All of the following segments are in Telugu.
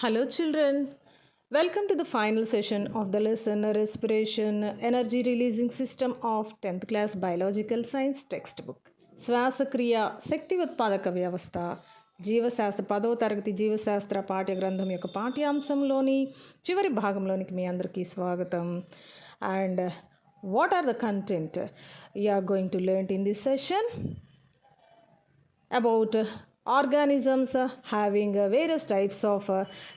Hello, children. Welcome to the final session of the lesson Respiration Energy Releasing System of 10th Class Biological Science textbook. శ్వాసక్రియ శక్తి ఉత్పాదక వ్యవస్థ జీవశాస్త్ర 10వ తరగతి జీవశాస్త్ర పాఠ్య గ్రంథం యొక్క పాఠ్యాంశంలోని చివరి భాగంలోనికి మీ అందరికీ స్వాగతం. And what are the content you are going to learn in this session about organisms having various types of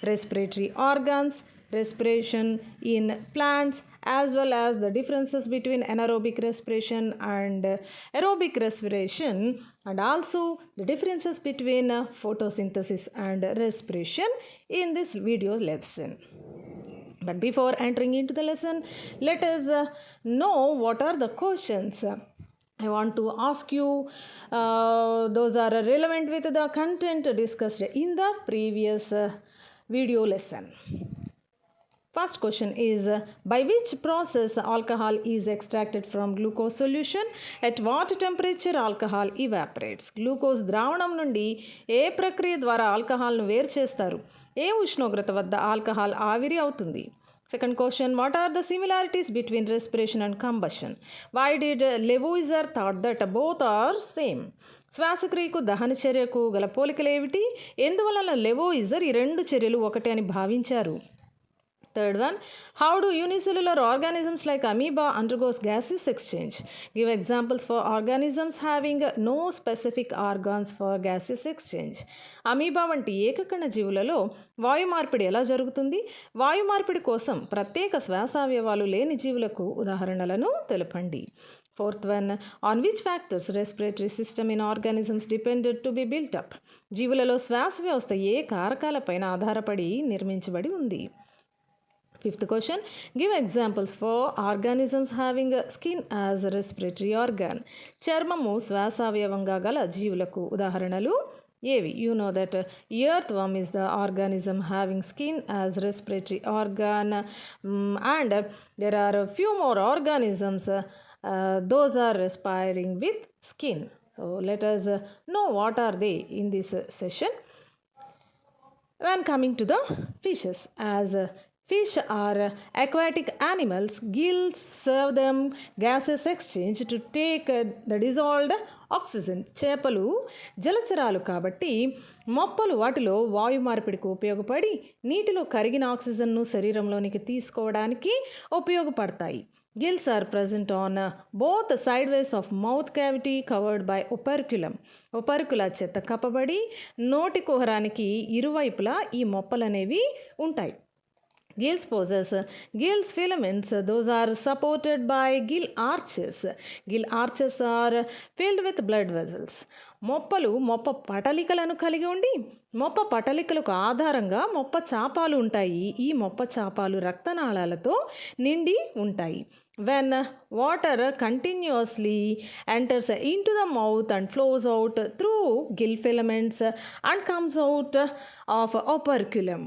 respiratory organs, respiration in plants, as well as the differences between anaerobic respiration and aerobic respiration, and also the differences between photosynthesis and respiration in this video lesson. But before entering into the lesson, let us know what are the questions I want to ask you. Those are relevant with the content discussed in the previous video lesson. First question is, by which process alcohol is extracted from glucose solution? At what temperature alcohol evaporates? Glucose ద్రావణం నుండి ఏ ప్రక్రియ ద్వారా ఆల్కహాల్ను వేరు చేస్తారు? ఏ ఉష్ణోగ్రత వద్ద ఆల్కహాల్ ఆవిరి అవుతుంది? Second question, what are the similarities between respiration and combustion? Why did Lavoisier thought that both are same? శ్వాసక్రియకు దహన చర్యకు గల పోలికలు ఏమిటి? ఎందువలన లెవోయిజర్ ఈ రెండు చర్యలు ఒకటే అని భావించారు? Third one, how do unicellular organisms like amoeba undergoes gaseous exchange? Give examples for organisms having no specific organs for gaseous exchange. Amoeba వంటి ఏకకణ జీవులలో వాయు మార్పిడి ఎలా జరుగుతుంది? వాయు మార్పిడి కోసం ప్రత్యేక శ్వాసావయవాలు లేని జీవులకు ఉదాహరణలను తెలపండి. Fourth one, on which factors respiratory system in organisms depended to be built up? జీవులలో శ్వాస వ్యవస్థ ఏ కారకాలపైన ఆధారపడి నిర్మించబడి ఉంది? Fifth question, give examples for organisms having skin as a respiratory organ. చర్మము శ్వాసావయవంగా గల జీవులకు ఉదాహరణలు ఏవి? You know that earthworm is the organism having skin as respiratory organ, and there are a few more organisms, those are respiring with skin. So let us know what are they in this session. When coming to the fishes, as fish are aquatic animals, gills serve them gaseous exchange to take the dissolved oxygen. చేపలు జలచరాలు కాబట్టి మొప్పలు వాటిలో వాయు మార్పిడికి ఉపయోగపడి నీటిలో కరిగిన ఆక్సిజన్ను శరీరంలోనికి తీసుకోవడానికి ఉపయోగపడతాయి. Gills are present on both sideways of mouth cavity covered by operculum. opercula చేత కప్పబడి నోటి కుహరానికి ఇరువైపులా ఈ మొప్పలనేవి ఉంటాయి. Gills possess gills filaments. Those are supported by gill arches. Gill arches are filled with blood vessels. మొప్పలు మొప్ప పటలికలను కలిగి ఉండి మొప్ప పటలికలకు ఆధారంగా మొప్ప చాపాలు ఉంటాయి. ఈ మొప్ప చాపాలు రక్తనాళాలతో నిండి ఉంటాయి. When water continuously enters into the mouth and flows out through gill filaments and comes out of operculum.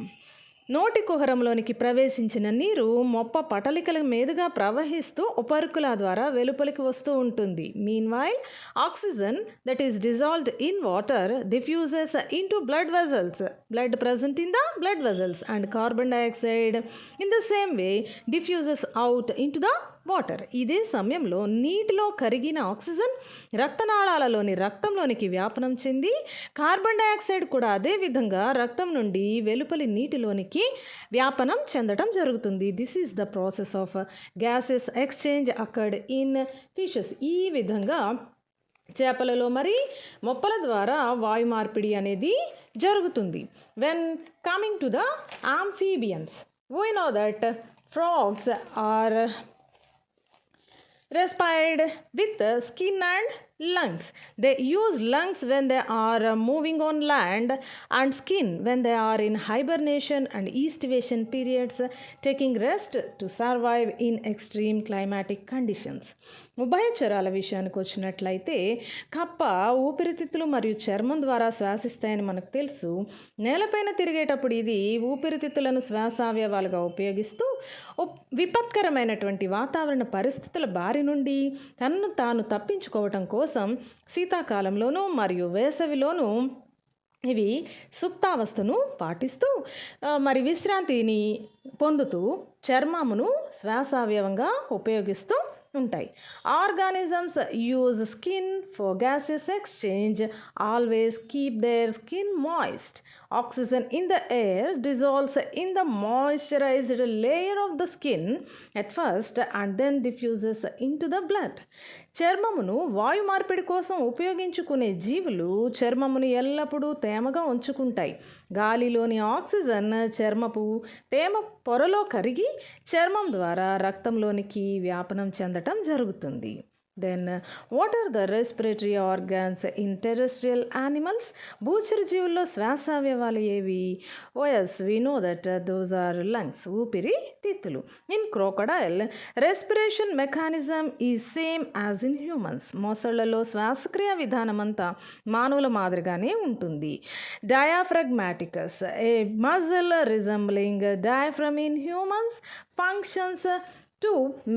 నోటి కుహరంలోనికి ప్రవేశించిన నీరు మొప్ప పటలికల మీదుగా ప్రవహిస్తూ ఉపరికుల ద్వారా వెలుపలికి వస్తూ ఉంటుంది. Meanwhile oxygen that is dissolved in water diffuses into blood vessels, blood present in the blood vessels, and carbon dioxide in the same way diffuses out into the water. ఇదే సమయంలో నీటిలో కరిగిన ఆక్సిజన్ రక్తనాళాలలోని రక్తంలోనికి వ్యాపనం చెంది కార్బన్ డయాక్సైడ్ కూడా అదే విధంగా రక్తం నుండి వెలుపలి నీటిలోనికి వ్యాపనం చెందడం జరుగుతుంది. This is the process of gases exchange occurred in fishes. ఈ విధంగా చేపలలో మరి మొప్పల ద్వారా వాయు మార్పిడి అనేది జరుగుతుంది. When coming to the amphibians, we know that frogs are respired with skin and lungs. They use lungs when they are moving on land and skin when they are in hibernation and estivation periods, taking rest to survive in extreme climatic conditions. ఉభయచరాల విషయానికి వచ్చినట్లయితే కప్ప ఊపిరితిత్తులు మరియు చర్మం ద్వారా శ్వాసిస్తాయని మనకు తెలుసు. నేలపైన తిరిగేటప్పుడు ఇది ఊపిరితిత్తులను శ్వాసావయవాలుగా ఉపయోగిస్తూ విపత్కరమైనటువంటి వాతావరణ పరిస్థితుల బారి నుండి తనను తాను తప్పించుకోవటం కోసం శీతాకాలంలోనూ మరియు వేసవిలోనూ ఇవి సుప్తావస్థను పాటిస్తూ మరి విశ్రాంతిని పొందుతూ చర్మమును శ్వాసావయవంగా ఉపయోగిస్తూ ఉంటాయి. Organisms use skin for gases exchange, always keep their skin moist. Oxygen in the air dissolves in the moisturized layer of the skin at first and then diffuses into the blood. చర్మమును వాయు మార్పిడి కోసం ఉపయోగించుకునే జీవులు చర్మమును ఎల్లప్పుడూ తేమగా ఉంచుకుంటాయి. గాలిలోని ఆక్సిజన్ చర్మపు తేమ పొరలో కరిగి చర్మం ద్వారా రక్తంలోనికి వ్యాపనం చెందటం జరుగుతుంది. Then, what are the respiratory organs in terrestrial animals? భూచర జీవుల్లో శ్వాసావయవాలు ఏవి? yes, we know that those are lungs, ఊపిరి తిత్తులు. In crocodile, respiration mechanism is same as in humans. మొసళ్లలో శ్వాసక్రియ విధానం అంతా మానవుల మాదిరిగానే ఉంటుంది. Diaphragmaticus, a muscle resembling diaphragm in humans, functions to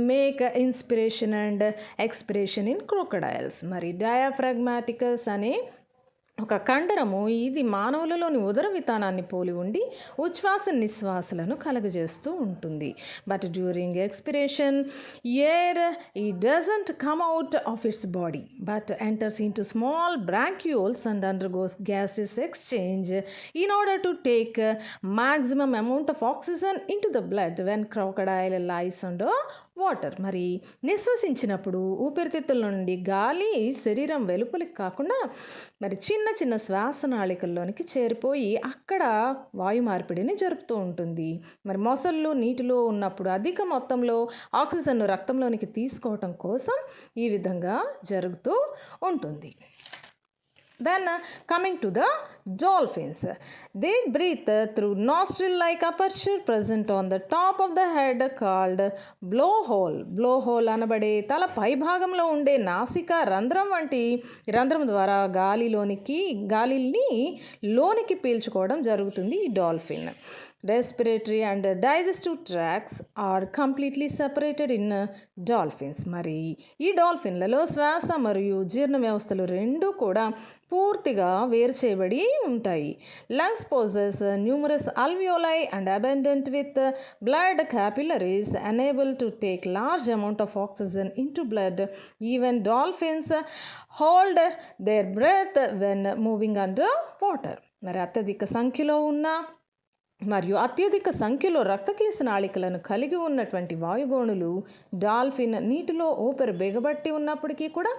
make inspiration and expiration in crocodiles. మరి డయాఫ్రాగ్మాటికస్ అనే ఒక కండరము ఇది మానవులలోని ఉదర వితానాన్ని పోలి ఉండి ఉచ్ఛ్వాస నిశ్వాసలను కలుగజేస్తూ ఉంటుంది. బట్ డ్యూరింగ్ ఎక్స్పిరేషన్ ఎయిర్ ఈ doesn't come out of it's body but enters in to small బ్రాంక్యూల్స్ and undergoes gases exchange in order to take maximum amount of oxygen into the blood when crocodile lies under water. మరి నిశ్వసించినప్పుడు ఊపిరితిత్తుల నుండి గాలి శరీరం వెలుపలికి కాకుండా మరి చిన్న చిన్న శ్వాసనాళికల్లోనికి చేరిపోయి అక్కడ వాయు మార్పిడిని జరుపుతూ ఉంటుంది. మరి మొసళ్ళు నీటిలో ఉన్నప్పుడు అధిక మొత్తంలో ఆక్సిజన్ను రక్తంలోనికి తీసుకోవటం కోసం ఈ విధంగా జరుగుతూ ఉంటుంది. Then coming to the dolphins, they breathe through nostril-like aperture present on the top of the head called blowhole. Blowhole అనబడే తల పై భాగంలో ఉండే నాసిక రంధ్రం వంటి రంధ్రం ద్వారా గాలిని లోనికి పీల్చుకోవడం జరుగుతుంది ఈ dolphin. Respiratory and digestive tracts are completely separated in dolphins. మరి ఈ డాల్ఫిన్లలో శ్వాస మరియు జీర్ణ వ్యవస్థలు రెండూ కూడా పూర్తిగా వేరు చేయబడి ఉంటాయి. Lungs possess numerous alveoli and abundant with blood capillaries unable to take large amount of oxygen into blood. Even dolphins hold their breath when moving under water. మరి అత్యధిక సంఖ్యలో రక్తకేశ నాళికలను కలిగి ఉన్నటువంటి వాయుగోణులు డాల్ఫిన్ నీటిలో ఊపిరి బిగబట్టి ఉన్నప్పటికీ కూడా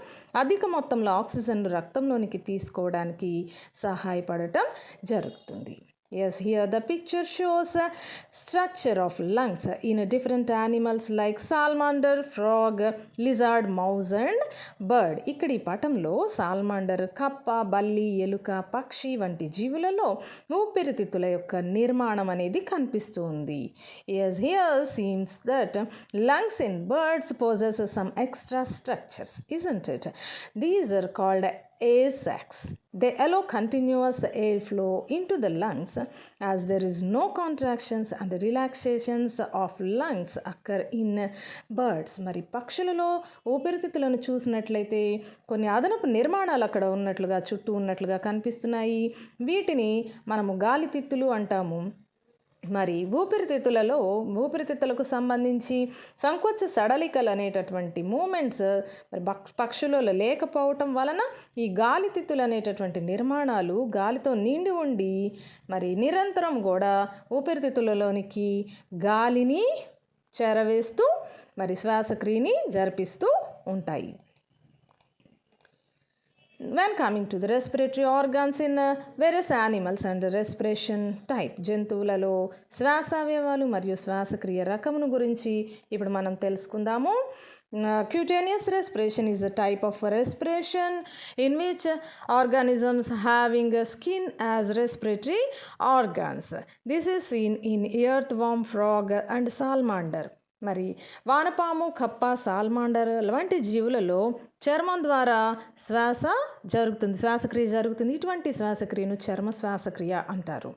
అధిక మొత్తంలో ఆక్సిజన్ రక్తంలోనికి తీసుకోవడానికి సహాయపడటం జరుగుతుంది. Yes, here the picture shows a structure of lungs in different animals like salamander, frog, lizard, mouse and bird. ఇక్కడ ఈ పటంలో సాల్మాండర్, కప్ప, బల్లి, ఎలుక, పక్షి వంటి జీవులలో ఊపిరితిత్తుల యొక్క నిర్మాణం అనేది కనిపిస్తుంది. Yes, here seems that lungs in birds possess some extra structures, isn't it? These are called air sacs. They allow continuous airflow into the lungs as there is no contractions and relaxations of lungs occur in birds. మరి పక్షులలో ఊపిరితిత్తులను చూసినట్లయితే కొన్ని అదనపు నిర్మాణాలు అక్కడ ఉన్నట్లుగా చుట్టూ ఉన్నట్లుగా కనిపిస్తున్నాయి. వీటిని మనము గాలితిత్తులు అంటాము. మరి ఊపిరితిత్తులకు సంబంధించి సంకోచ సడలికలు అనేటటువంటి మూమెంట్స్ మరి పక్షులలో లేకపోవటం వలన ఈ గాలితిత్తులు అనేటటువంటి నిర్మాణాలు గాలితో నిండి ఉండి మరి నిరంతరం కూడా ఊపిరితిత్తులలోనికి గాలిని చేరవేస్తూ మరి శ్వాసక్రియని జరిపిస్తూ ఉంటాయి. When coming to the respiratory organs in various animals and respiration type, జంతువులలో శ్వాసావయవాలు మరియు శ్వాసక్రియ రకమును గురించి ఇప్పుడు మనం తెలుసుకుందాము. Cutaneous respiration is a type of respiration in which organisms having skin as respiratory organs. This is seen in earthworm, frog and salamander. మరి వానపాము, కప్ప, సాల్మాండర్ వంటి జీవులలో చర్మం ద్వారా శ్వాసక్రియ జరుగుతుంది. ఇటువంటి శ్వాసక్రియను చర్మ శ్వాసక్రియ అంటారు.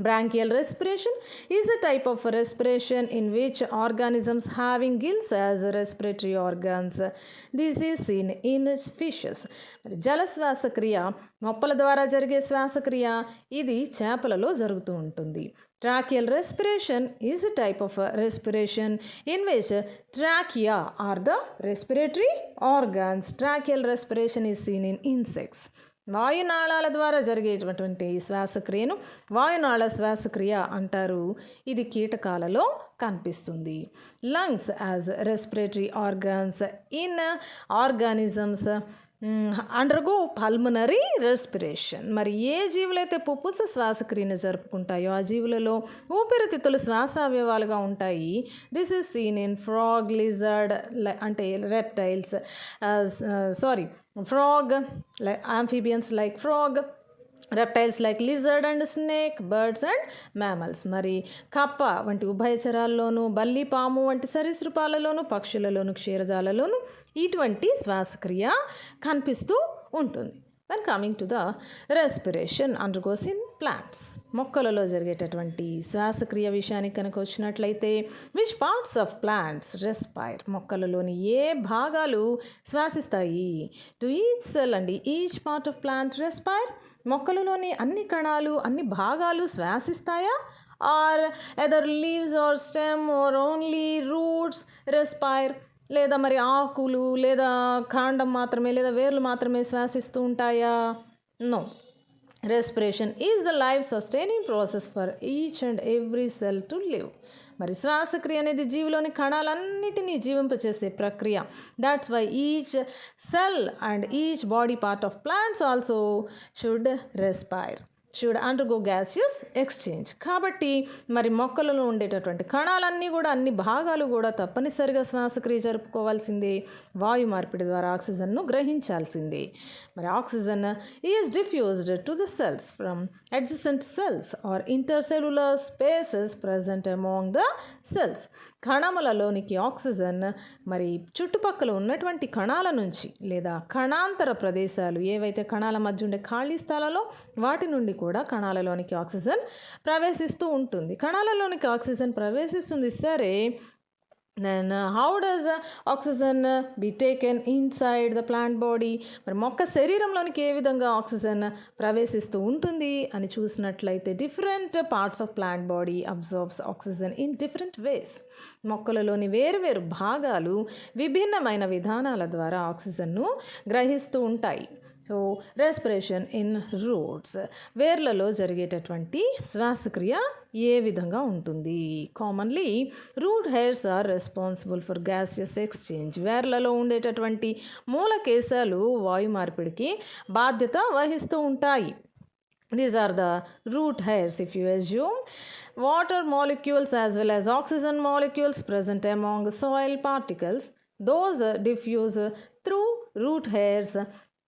Branchial respiration is a type of respiration in which organisms having gills as respiratory organs. This is seen in fishes. జల శ్వాసక్రియ మొప్పల ద్వారా జరిగే శ్వాసక్రియ ఇది చేపలలో జరుగుతూ ఉంటుంది. Tracheal respiration is a type of respiration in which trachea are the respiratory organs. Tracheal respiration is seen in insects. వాయునాళాల ద్వారా జరిగేటటువంటి శ్వాసక్రియను వాయునాళ శ్వాసక్రియ అంటారు. ఇది కీటకాలలో కనిపిస్తుంది. Lungs as respiratory organs in organisms undergo pulmonary respiration. మరి ఏ జీవులైతే పుప్పుస శ్వాసక్రియను జరుపుకుంటాయో ఆ జీవులలో ఊపిరితిత్తులు శ్వాసావయవాలుగా ఉంటాయి. This is seen in frog, lizard అంటే reptiles, frog, like amphibians like frog, reptiles like lizard and snake, birds and mammals. మరి కప్ప వంటి ఉభయచరాల్లోనూ, బల్లి పాము వంటి సరీసృపాలలోనూ, పక్షులలోను, క్షీరదాలలోనూ ఇటువంటి శ్వాసక్రియ కనిపిస్తూ ఉంటుంది. Then coming to the respiration undergoes in plants. మొక్కలలో జరిగేటటువంటి శ్వాసక్రియ విషయానికి కనుక వచ్చినట్లయితే which parts of plants respire, మొక్కలలోని ఏ భాగాలు శ్వాసిస్తాయి? టు ఈచ్ సెల్ అండి each part of plant respire, మొక్కలలోని అన్ని కణాలు అన్ని భాగాలు శ్వాసిస్తాయా? Or either leaves or stem or only roots respire, లేదా మరి ఆకులు లేదా కాండం మాత్రమే లేదా వేర్లు మాత్రమే శ్వాసిస్తూ ఉంటాయా? No. Respiration is the life sustaining process for each and every cell to live. మరి శ్వాసక్రియ అనేది జీవులోని కణాలన్నిటినీ జీవింపచేసే ప్రక్రియ. That's why each cell and each body part of plants also should respire, should undergo gaseous exchange. కాబట్టి మరి మొక్కలలో ఉండేటటువంటి కణాలన్నీ కూడా అన్ని భాగాలు కూడా తప్పనిసరిగా శ్వాసక్రియ జరుపుకోవాల్సిందే. వాయు మార్పిడి ద్వారా ఆక్సిజన్ను గ్రహించాల్సిందే. మరి oxygen is diffused to the cells from adjacent cells or intercellular spaces present among the cells. కణములలోనికి ఆక్సిజన్ మరి చుట్టుపక్కల ఉన్నటువంటి కణాల నుంచి లేదా కణాంతర ప్రదేశాలు ఏవైతే కణాల మధ్య ఉండే ఖాళీ స్థలాల్లో వాటి నుండి కూడా కణాలలోనికి ఆక్సిజన్ ప్రవేశిస్తూ ఉంటుంది. కణాలలోనికి ఆక్సిజన్ ప్రవేశిస్తుంది సరే, then how does oxygen be taken inside the plant body? మరి మొక్క శరీరంలోనికి ఏ విధంగా ఆక్సిజన్ ప్రవేశిస్తూ ఉంటుంది అని చూసినట్లయితే different parts of plant body absorbs oxygen in different ways. మొక్కలలోని వేరువేరు భాగాలు విభిన్నమైన విధానాల ద్వారా ఆక్సిజన్ను గ్రహిస్తూ ఉంటాయి. సో రెస్పిరేషన్ ఇన్ రూట్స్, వేర్లలో జరిగేటటువంటి శ్వాసక్రియ ఏ విధంగా ఉంటుంది? Commonly root hairs are responsible for gaseous exchange. వేర్లలో ఉండేటటువంటి మూలకేశాలు వాయు మార్పిడికి బాధ్యత వహిస్తూ ఉంటాయి. These are the root hairs. If you assume water molecules as well as oxygen molecules present among soil particles, those diffuse through root hairs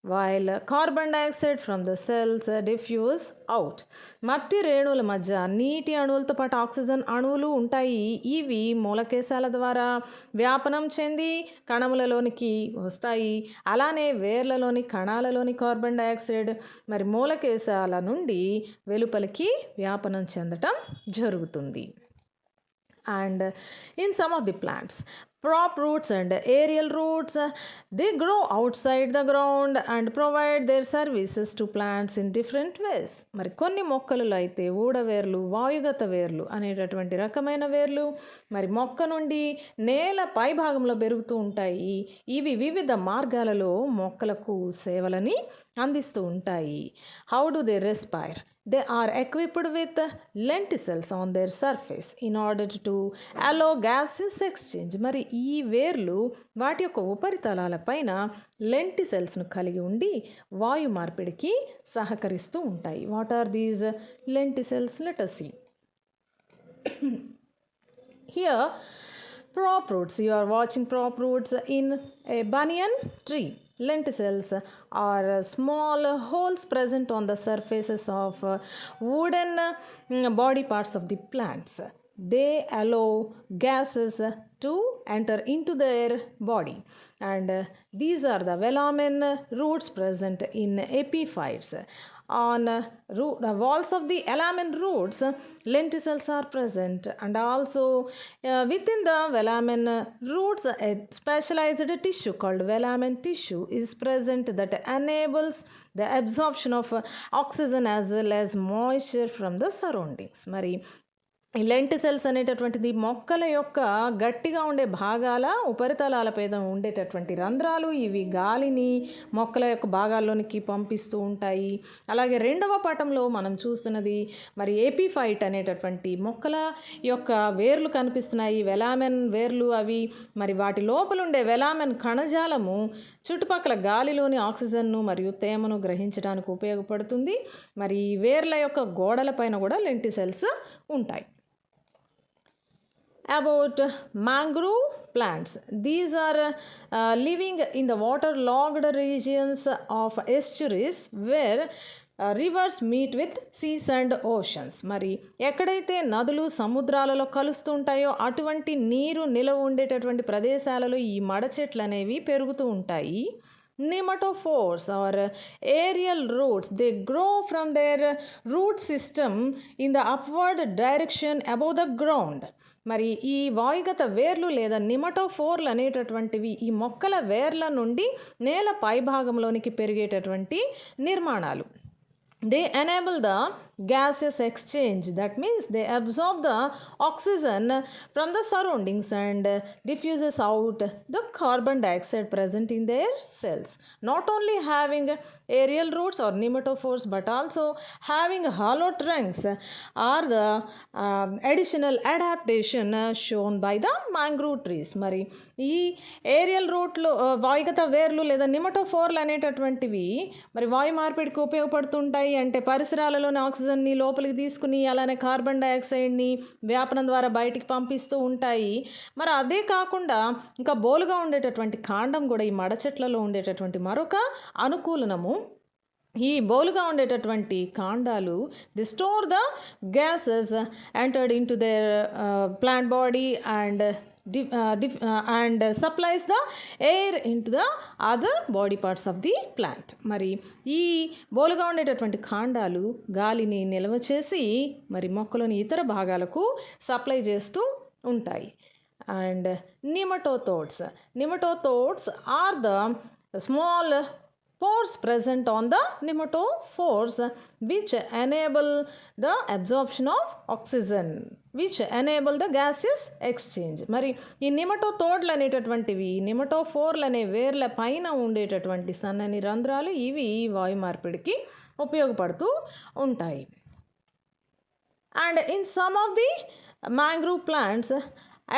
while carbon dioxide from the cells diffuse out. మట్టి రేణువుల మధ్య నీటి అణువులతో పాటు ఆక్సిజన్ అణువులు ఉంటాయి. ఇవి మూలకేశాల ద్వారా వ్యాపనం చెంది కణములలోనికి వస్తాయి. అలానే వేర్లలోని కణాలలోని కార్బన్ డయాక్సైడ్ మరి మూలకేశాల నుండి వెలుపలికి వ్యాపనం చెందటం జరుగుతుంది. And in some of the plants, prop roots and aerial roots, they grow outside the ground and provide their services to plants in different ways. మరి కొన్ని మొక్కలలో అయితే ఊడవేర్లు, వాయుగత వేర్లు అనేటటువంటి రకమైన వేర్లు మరి మొక్క నుండి నేల పై భాగంలో పెరుగుతూ ఉంటాయి. ఇవి వివిధ మార్గాలలో మొక్కలకు సేవలని అందిస్తూ ఉంటాయి. How do they respire? They are equipped with lenticels on their surface in order to allow gaseous exchange. మరి ఈ వేర్లు వాటి యొక్క ఉపరితలాల పైన లెంటిసెల్స్ను కలిగి ఉండి వాయు మార్పిడికి సహకరిస్తూ ఉంటాయి. What are these lenticels? Let us see. Here prop roots, you are watching prop roots in a banyan tree. Lenticels are small holes present on the surfaces of wooden body parts of the plants. They allow gases to enter into their body, and these are the velamen roots present in epiphytes. on walls of the velamen roots, lenticels are present, and also within the velamen roots a specialized tissue called velamen tissue is present that enables the absorption of oxygen as well as moisture from the surroundings. మరి ఈ లెంటిసెల్స్ అనేటటువంటిది మొక్కల యొక్క గట్టిగా ఉండే భాగాల ఉపరితలాలపై ఉండేటటువంటి రంధ్రాలు. ఇవి గాలిని మొక్కల యొక్క భాగాల్లోనికి పంపిస్తూ ఉంటాయి. అలాగే రెండవ పాఠంలో మనం చూస్తున్నది మరి ఏపిఫైట్ అనేటటువంటి మొక్కల యొక్క వేర్లు కనిపిస్తున్నాయి. వెలామెన్ వేర్లు అవి. మరి వాటి లోపల ఉండే వెలామెన్ కణజాలము చుట్టుపక్కల గాలిలోని ఆక్సిజన్ను మరియు తేమను గ్రహించడానికి ఉపయోగపడుతుంది. మరి ఈ వేర్ల యొక్క గోడల పైన కూడా లెంటిసెల్స్ ఉంటాయి. About mangrove plants, these are living in the waterlogged regions of estuaries where rivers meet with seas and oceans. మరి ఎక్కడైతే నదులు సముద్రాలలో కలుస్తూ ఉంటాయో అటువంటి నీరు నిలవ ఉండేటటువంటి ప్రదేశాలలో ఈ మడ చెట్లు అనేవి పెరుగుతూ ఉంటాయి. Nematophores or aerial roots, they grow from their root system in the upward direction above the ground. మరి ఈ వాయుగత వేర్లు లేదా నిమటోఫోర్లు అనేటటువంటివి ఈ మొక్కల వేర్ల నుండి నేల పైభాగంలోనికి పెరిగేటటువంటి నిర్మాణాలు. They enable the gaseous exchange. That means they absorb the oxygen from the surroundings and diffuses out the carbon dioxide present in their cells. Not only having aerial roots or nematophores but also having hollow trunks are the additional adaptation shown by the mangrove trees. మరి ఈ ఏరియల్ రూట్లు వాయుగత వేర్లు లేదా నిమటోఫోర్లు అనేటటువంటివి మరి వాయు మార్పిడికి ఉపయోగపడుతుంటాయి. అంటే పరిసరాలలోని ఆక్సిజన్ని లోపలికి తీసుకుని అలానే కార్బన్ డైఆక్సైడ్ని వ్యాపనం ద్వారా బయటికి పంపిస్తూ ఉంటాయి. మరి అదే కాకుండా ఇంకా బోలుగా ఉండేటటువంటి కాండం కూడా ఈ మడ చెట్లలో ఉండేటటువంటి మరొక అనుకూలనము. ఈ బౌలుగా ఉండేటటువంటి కాండాలు the store the gases entered into their plant body and and supplies the air into the other body parts of the plant. మరి ఈ బోలుగా ఉండేటటువంటి కాండాలు గాలిని నిల్వ చేసి మరి మొక్కలోని ఇతర భాగాలకు సప్లై చేస్తూ ఉంటాయి. And nematodes are the small pores present on the nematophores which enable the absorption of oxygen, which enable the gaseous exchange. మరి ఈ నిమటోతోడ్లు అనేటటువంటివి నిమటోఫోర్లు అనే వేర్ల పైన ఉండేటటువంటి సన్నని రంధ్రాలు ఇవి వాయు మార్పిడికి ఉపయోగపడుతూ ఉంటాయి. And in some of the mangrove plants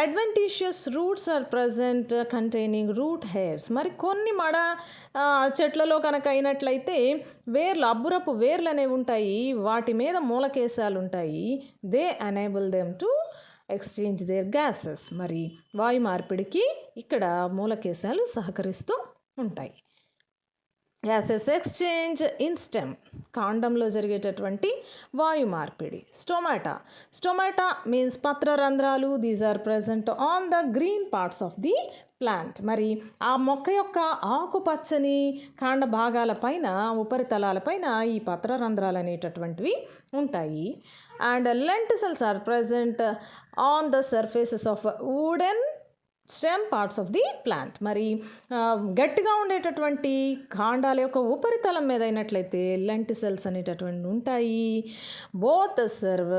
adventitious roots are present containing root hairs. మరి కొన్ని మడ చెట్లలో కనుక అయినట్లయితే వేర్లు అబ్బురపు వేర్లు అనేవి ఉంటాయి. వాటి మీద మూలకేశాలు ఉంటాయి. They enable them to exchange their gases. మరి వాయు మార్పిడికి ఇక్కడ మూలకేశాలు సహకరిస్తూ ఉంటాయి. గ్యాసెస్ ఎక్స్చేంజ్ ఇన్ స్టెమ్, కాండంలో జరిగేటటువంటి వాయు మార్పిడి. స్టొమాటా మీన్స్ పత్రరంధ్రాలు. These are present on the green parts of the plant. మరి ఆ మొక్క యొక్క ఆకుపచ్చని కాండ భాగాల పైన ఉపరితలాలపైన ఈ పత్రరంధ్రాలు అనేటటువంటివి ఉంటాయి. And lenticels are present on the surfaces of wooden stem parts of the plant. మరి గట్టిగా ఉండేటటువంటి కాండాల యొక్క ఉపరితలం మీద అయినట్లయితే లెంటిసెల్స్ అనేటటువంటి ఉంటాయి. Both serve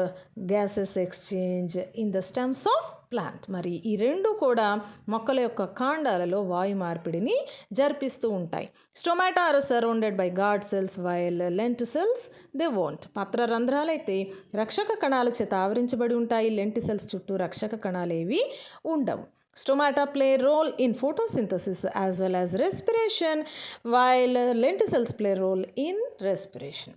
gases exchange in the stems of plant. మరి ఈ రెండు కూడా మొక్కల యొక్క కాండాలలో వాయు మార్పిడిని జరిపిస్తూ ఉంటాయి. Stomata are surrounded by guard cells while lenticels they won't. పత్ర రంధ్రాలైతే రక్షక కణాల చేత ఆవరించబడి ఉంటాయి. లెంటిసెల్స్ చుట్టూ రక్షక కణాలు ఏవి ఉండవు. Stomata play a role in photosynthesis as well as respiration, while lenticels play a role in respiration.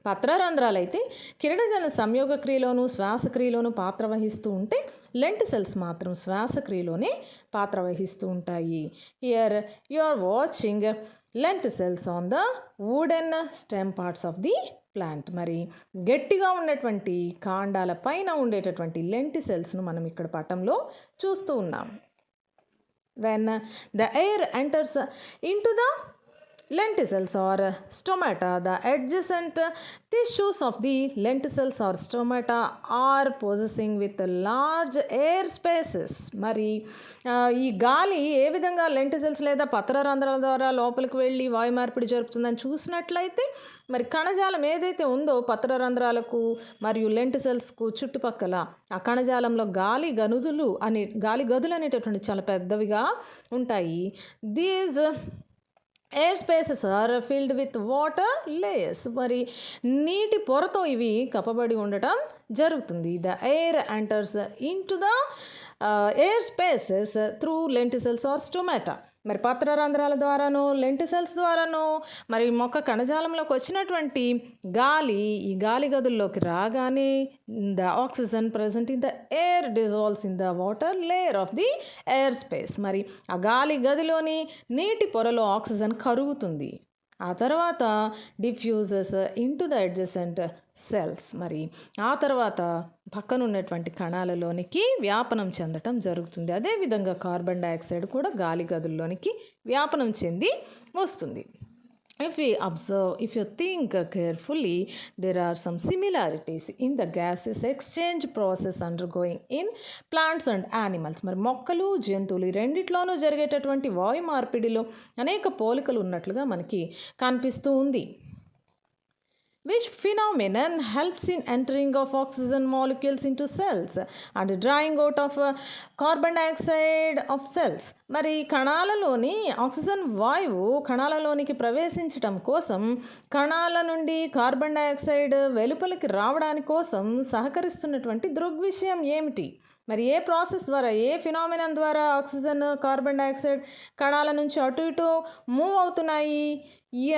పత్రరంధ్రాలు అయితే కిరణజన సంయోగ క్రియలోను శ్వాసక్రియలోను పాత్ర వహిస్తూ ఉంటే లెంటిసెల్స్ మాత్రం శ్వాసక్రియలోనే పాత్ర వహిస్తూ ఉంటాయి. Here you are watching lenticels on the wooden stem parts of the plant. మరి గట్టిగా ఉన్నటువంటి కాండాల పైన ఉండేటటువంటి లెంటిసెల్స్ను మనం ఇక్కడ పటంలో చూస్తూ ఉన్నాం. When the air enters in to the lenticels or stomata. The adjacent tissues of the lenticels or stomata are possessing with large air spaces. మరి ఈ గాలి ఏ విధంగా లెంటిసెల్స్ లేదా పత్రరంధ్రాల ద్వారా లోపలికి వెళ్ళి వాయు మార్పిడి జరుపుతుందని చూసినట్లయితే మరి కణజాలం ఏదైతే ఉందో పత్రరంధ్రాలకు మరియు లెంటిసెల్స్కు చుట్టుపక్కల ఆ కణజాలంలో గాలి గదులు అనేటటువంటి చాలా పెద్దవిగా ఉంటాయి. These air spaces are filled with water layers. మరి నీటి పొరతో ఇవి కప్పబడి ఉండటం జరుగుతుంది. The air enters in to the air spaces through lenticels or stomata. మరి పత్రరంధ్రాల ద్వారానో లెంటిసెల్స్ ద్వారానో మరి మొక్క కణజాలంలోకి వచ్చినటువంటి ఈ గాలి గదుల్లోకి రాగానే the oxygen present in the air dissolves in the water layer of the air space. మరి ఆ గాలి గదిలోని నీటి పొరలో ఆక్సిజన్ కరుగుతుంది. ఆ తర్వాత diffuses into the adjacent cells. మరి ఆ తర్వాత పక్కన ఉన్నటువంటి కణాలలోనికి వ్యాపనం చెందటం జరుగుతుంది. అదేవిధంగా కార్బన్ డైఆక్సైడ్ కూడా గాలి గదుల్లోనికి వ్యాపనం చెంది వస్తుంది. If you think carefully, there are some similarities in the gases exchange process undergoing in plants and animals. మరి మొక్కలు జంతువులు ఈ రెండిట్లోనూ జరిగేటటువంటి వాయు మార్పిడిలో అనేక పోలికలు ఉన్నట్లుగా మనకి కనిపిస్తూ ఉంది. Which phenomenon helps in entering of oxygen molecules into cells and drying out of carbon dioxide of cells. మరి కణాలలోని ఆక్సిజన్ వాయువు కణాలలోనికి ప్రవేశించటం కోసం కణాల నుండి కార్బన్ డైఆక్సైడ్ వెలుపలికి రావడానికి కోసం సహకరిస్తున్నటువంటి దృగ్విషయం ఏమిటి? మరి ఏ ప్రాసెస్ ద్వారా ఏ ఫినామినన్ ద్వారా ఆక్సిజన్ కార్బన్ డైఆక్సైడ్ కణాల నుంచి అటు ఇటు మూవ్ అవుతున్నాయి?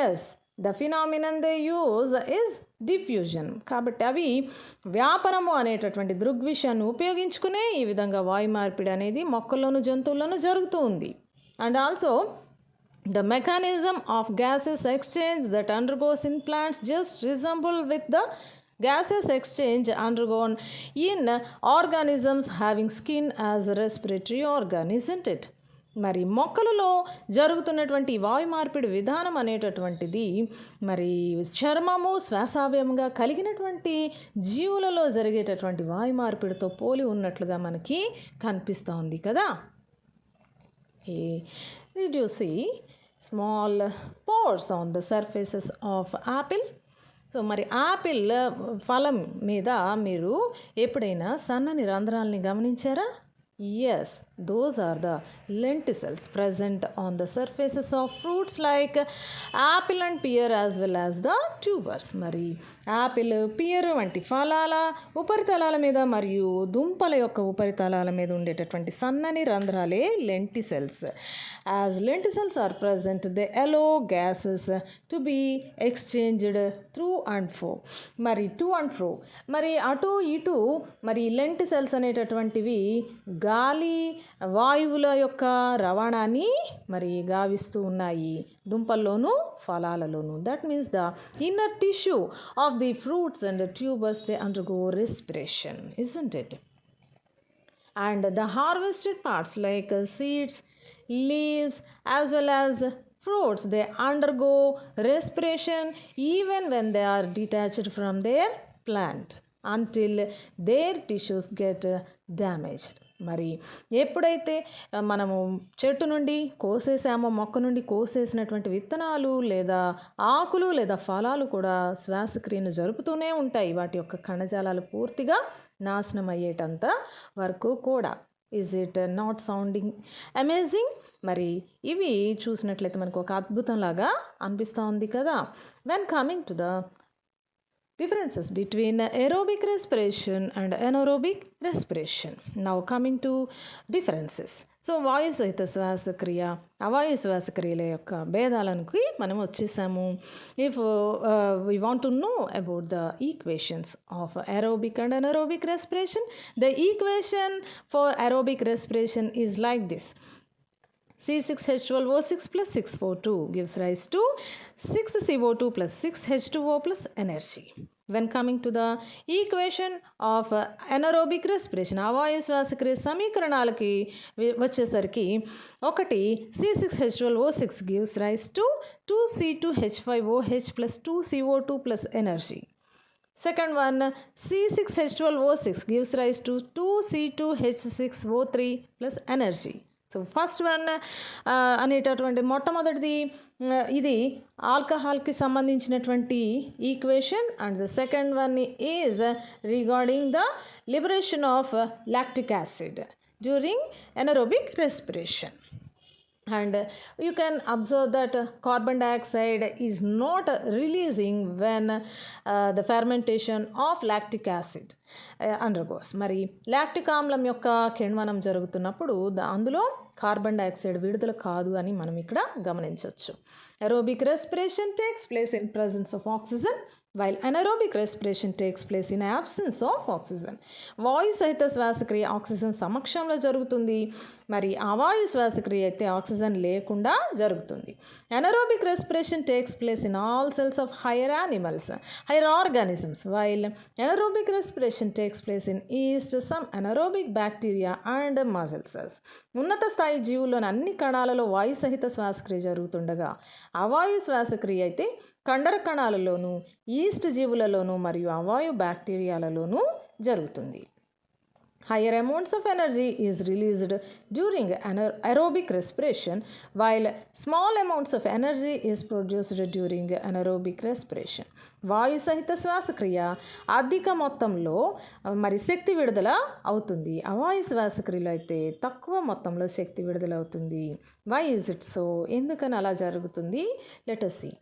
Yes, the phenomenon they use is diffusion. కాబట్టి అవి వ్యాపనము అనేటటువంటి దృగ్విషయాన్ని ఉపయోగించుకునే ఈ విధంగా వాయు మార్పిడి అనేది మొక్కల్లోను జంతువుల్లోనూ జరుగుతూ ఉంది. And also the mechanism of gases exchange that undergoes in plants just resemble with the gases exchange undergone in organisms having skin as a respiratory organ, isn't it? మరి మొక్కలలో జరుగుతున్నటువంటి వాయు మార్పిడి విధానం అనేటటువంటిది మరి చర్మము శ్వాసావయవంగా కలిగినటువంటి జీవులలో జరిగేటటువంటి వాయు మార్పిడితో పోలి ఉన్నట్లుగా మనకి కనిపిస్తూ ఉంది కదా. Did you see small pores on the surfaces of apple? So మరి యాపిల్ ఫలం మీద మీరు ఎప్పుడైనా సన్నని రంధ్రాలని గమనించారా? Yes, those are the lenticels present on the surfaces of fruits like apple and pear as well as the tubers. మరి యాపిల్, పియర్ వంటి ఫలాల ఉపరితలాల మీద మరియు దుంపల యొక్క ఉపరితలాల మీద ఉండేటటువంటి సన్నని రంధ్రాలే lenticels. As lenticels are present they allow gases to be exchanged through and fro. మరి టు అండ్ ఫ్రో మరి అటు ఇటు మరి లెంటిసెల్స్ అనేటటువంటివి గాలి వాయువుల యొక్క రవాణాన్ని మరి గావిస్తూ ఉన్నాయి దుంపల్లోనూ ఫలాలలోనూ. That means the inner tissue of the fruits and tubers they undergo respiration, isn't it? And the harvested parts like seeds, leaves as well as fruits, they undergo respiration even when they are detached from their plant until their tissues get damaged. మరి ఎప్పుడైతే మనము చెట్టు నుండి కోసేసామో, మొక్క నుండి కోసేసినటువంటి విత్తనాలు లేదా ఆకులు లేదా ఫలాలు కూడా శ్వాసక్రియను జరుపుతూనే ఉంటాయి వాటి యొక్క కణజాలాలు పూర్తిగా నాశనం అయ్యేటంత వరకు కూడా. Is it not sounding amazing? మరి ఇవి చూసినట్లయితే మనకు ఒక అద్భుతంలాగా అనిపిస్తూ ఉంది కదా. When coming to the differences between aerobic respiration and anaerobic respiration. Now coming to differences. So వాయు సహిత శ్వాసక్రియ, అవాయు శ్వాసక్రియల యొక్క భేదాలకి మనం వచ్చేసాము. If we want to know about the equations of aerobic and anaerobic respiration, the equation for aerobic respiration is like this. C6H12O6 plus 6O2 gives rise to 6CO2 plus 6H2O plus energy. When coming to the equation of anaerobic respiration, అవాయు శ్వాసక్రియ సమీకరణాలకి వచ్చేసరికి ఒకటి C6H12O6 gives rise to 2C2H5OH plus 2CO2 plus energy. Second one, C6H12O6 gives rise to 2C2H6O3 plus energy. So first one అనేటటువంటి మొట్టమొదటిది ఇది ఆల్కహాల్కి సంబంధించినటువంటి equation. And the second one is regarding the liberation of lactic acid during anaerobic respiration. And you can observe that carbon dioxide is not releasing when the fermentation of lactic acid undergoes. మరి లాక్టిక్ ఆమ్లం యొక్క కిణ్వనం జరుగుతున్నప్పుడు అందులో కార్బన్ డైఆక్సైడ్ విడుదల కాదు అని మనం ఇక్కడ గమనించవచ్చు. Aerobic respiration takes place in presence of oxygen, while anaerobic respiration takes place in absence of oxygen. వాయు సహిత శ్వాసక్రియ ఆక్సిజన్ సమక్షంలో జరుగుతుంది, మరి అవాయు శ్వాసక్రియ అయితే ఆక్సిజన్ లేకుండా జరుగుతుంది. anaerobic respiration takes place in all cells of higher organisms, while anaerobic respiration takes place in yeast, some anaerobic bacteria and muscle cells. ఉన్నత స్థాయి జీవుల్లోని అన్ని కణాలలో వాయు సహిత శ్వాసక్రియ జరుగుతుండగా అవాయు శ్వాసక్రియ అయితే కండర కణాలలోనూ ఈస్ట్ జీవులలోనూ మరియు అవాయు బ్యాక్టీరియాలలోనూ జరుగుతుంది. Higher amounts of energy is released during aerobic respiration, while small amounts of energy is produced during anaerobic respiration. వాయు సహిత శ్వాసక్రియ అధిక మొత్తంలో మరి శక్తి విడుదల అవుతుంది, అవాయు శ్వాసక్రియలో అయితే తక్కువ మొత్తంలో శక్తి విడుదల అవుతుంది. Why is it so? ఎందుకని అలా జరుగుతుంది? Let us see.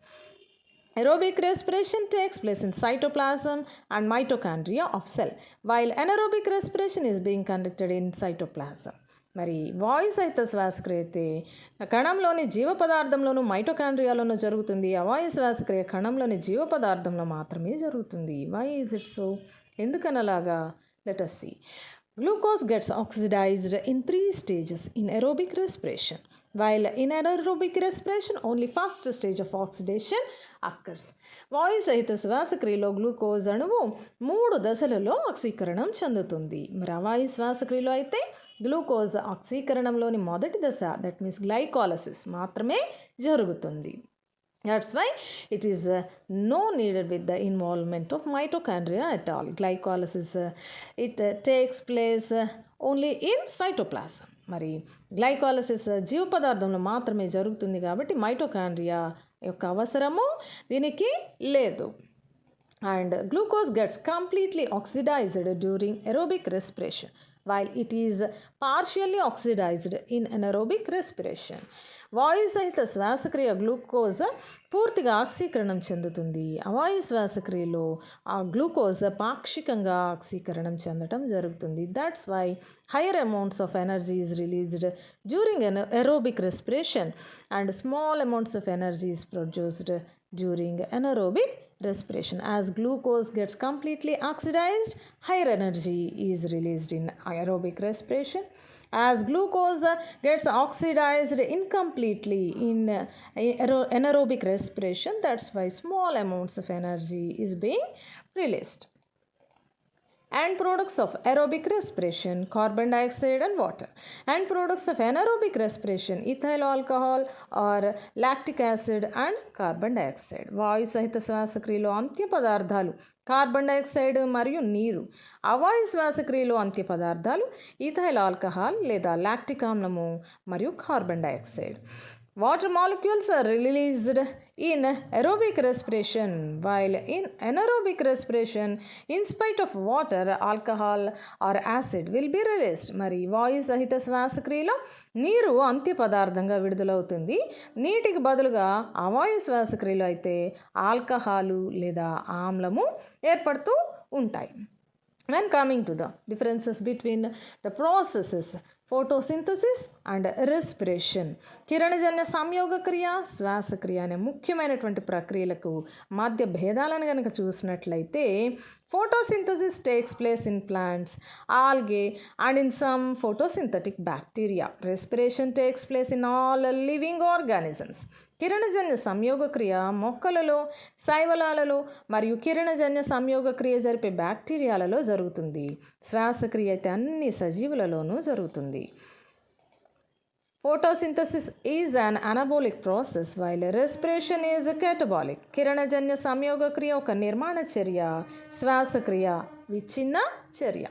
Aerobic respiration takes place in cytoplasm and mitochondria of cell, while anaerobic respiration is being conducted in cytoplasm. మరి వాయు సహిత శ్వాసక్రియ అయితే కణంలోని జీవ పదార్థంలోనూ మైటోకాండ్రియాలోనూ జరుగుతుంది, అవాయు శ్వాసక్రియ కణంలోని జీవ పదార్థంలో మాత్రమే జరుగుతుంది. Why is it so? ఎందుకనలాగా? Let us see. Glucose gets oxidized in 3 stages in aerobic respiration, while in anaerobic respiration only first stage of oxidation occurs. వాయు సహిత శ్వాసక్రియలో గ్లూకోజ్ అణువు 3 దశలలో ఆక్సీకరణం చెందుతుంది, మరి అవాయు శ్వాసక్రియలో అయితే గ్లూకోజ్ ఆక్సీకరణంలోని మొదటి దశ, దట్ మీన్స్ గ్లైకాలసిస్ మాత్రమే జరుగుతుంది. That's why it is no needed with the involvement of mitochondria at all. Glycolysis it takes place only in cytoplasm. మరి గ్లైకాలసిస్ జీవ పదార్థంలో మాత్రమే జరుగుతుంది కాబట్టి మైటోకాండ్రియా యొక్క అవసరము దీనికి లేదు. And glucose gets completely oxidized during aerobic respiration, while it is partially oxidized in anaerobic respiration. వాయు సహిత శ్వాసక్రియ గ్లూకోజ్ పూర్తిగా ఆక్సీకరణం చెందుతుంది, అవాయు శ్వాసక్రియలో ఆ గ్లూకోజ్ పాక్షికంగా ఆక్సీకరణం చెందడం జరుగుతుంది. That's why higher amounts of energy is released during aerobic respiration and small amounts of energy is produced during anaerobic respiration. As glucose gets completely oxidized, higher energy is released in aerobic respiration. As glucose gets oxidized incompletely in anaerobic respiration, that's why small amounts of energy is being released. And products of aerobic respiration, carbon dioxide and water. And products of anaerobic respiration, ethyl alcohol or lactic acid and carbon dioxide. వాయు సహిత శ్వాసక్రియలో అంత్య పదార్థాలు కార్బన్ డైఆక్సైడ్ మరియు నీరు, అవాయు శ్వాసక్రియలో అంత్య పదార్థాలు ఈథైల్ ఆల్కహాల్ లేదా లాక్టిక్ ఆమ్లము మరియు carbon dioxide. Water molecules are released in aerobic respiration, while in anaerobic respiration, in spite of water, alcohol or acid will be released. మరి వాయు సహిత శ్వాసక్రియలో నీరు అంత్య పదార్థంగా విడుదలవుతుంది, నీటికి బదులుగా అవాయు శ్వాసక్రియలో అయితే ఆల్కహాలు లేదా ఆమ్లము ఏర్పడుతూ ఉంటాయి. When coming to the differences between the processes photosynthesis and respiration, కిరణజన్య సంయోగ క్రియ, శ్వాసక్రియ అనే ముఖ్యమైనటువంటి ప్రక్రియలకు మధ్య భేదాలను కనుక చూసినట్లయితే photosynthesis takes place in plants, algae and in some photosynthetic bacteria. Respiration takes place in all living organisms. కిరణజన్య సంయోగక్రియ మొక్కలలో, శైవలాలలో మరియు కిరణజన్య సంయోగక్రియ జరిపే బ్యాక్టీరియాలలో జరుగుతుంది. శ్వాసక్రియ అయితే అన్ని సజీవులలోనూ జరుగుతుంది. Photosynthesis is an anabolic process while respiration is catabolic. కిరణజన్య సంయోగక్రియ ఒక నిర్మాణ చర్య, శ్వాసక్రియ విచ్ఛిన్న చర్య.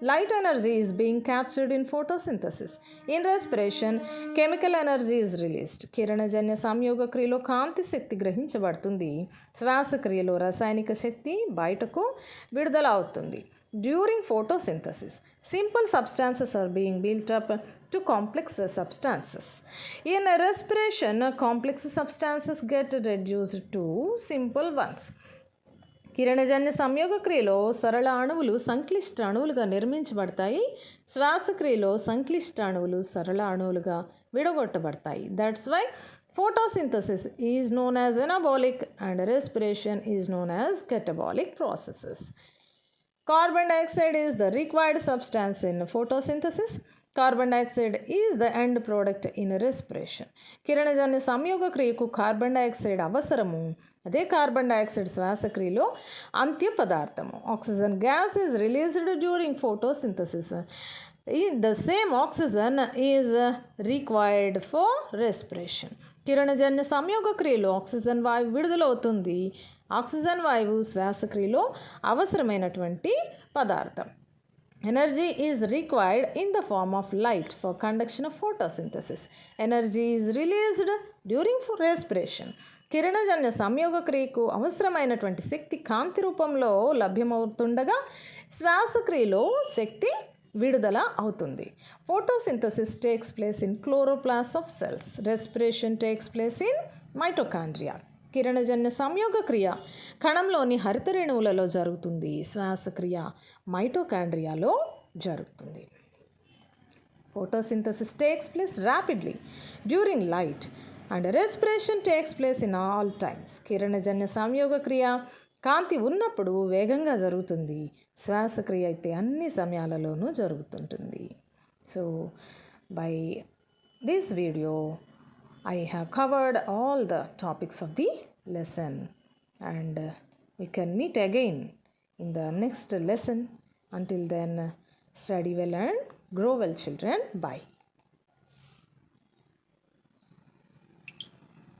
Light energy is being captured in photosynthesis. In respiration, chemical energy is released. కిరణజన్య సంయోగక్రియలో కాంతి శక్తి గ్రహించబడుతుంది. శ్వాసక్రియలో రసాయనిక శక్తి బయటకు విడుదల అవుతుంది. During photosynthesis, simple substances are being built up to complex substances. In respiration, complex substances get reduced to simple ones. కిరణజన్య సంయోగక్రియలో సరళ అణువులు సంక్లిష్ట అణువులుగా నిర్మించబడతాయి. శ్వాసక్రియలో సంక్లిష్ట అణువులు సరళ అణువులుగా విడగొట్టబడతాయి. That's why photosynthesis is known as anabolic and respiration is known as catabolic processes. Carbon dioxide is the required substance in photosynthesis. Carbon dioxide is the end product in respiration. కిరణజన్య సంయోగక్రియకు కార్బన్ డైఆక్సైడ్ అవసరము. అదే కార్బన్ డైఆక్సైడ్ శ్వాసక్రియలో అంత్య పదార్థము. Oxygen gas is released during photosynthesis. The same oxygen is required for respiration. కిరణజన్య సంయోగక్రియలో ఆక్సిజన్ వాయువు విడుదలవుతుంది. ఆక్సిజన్ వాయువు శ్వాసక్రియలో అవసరమైనటువంటి పదార్థం. Energy is required in the form of light for conduction of photosynthesis. Energy is released during respiration. కిరణజన్య సంయోగక్రియకు అవసరమైనటువంటి శక్తి కాంతి రూపంలో లభ్యమవుతుండగా శ్వాసక్రియలో శక్తి విడుదల అవుతుంది. Photosynthesis takes place in chloroplast of cells. Respiration takes place in mitochondria. కిరణజన్య సంయోగక్రియ కణంలోని హరితరేణువులలో జరుగుతుంది. శ్వాసక్రియ మైటోకాండ్రియాలో జరుగుతుంది. Photosynthesis takes place rapidly during light and respiration takes place in all times. కిరణజన్య సంయోగక్రియ కాంతి ఉన్నప్పుడు వేగంగా జరుగుతుంది. శ్వాసక్రియ అయితే అన్ని సమయాలలోనూ జరుగుతుంటుంది. So by this video I have covered all the topics of the lesson, and we can meet again in the next lesson. Until then, study well and grow well, children. Bye.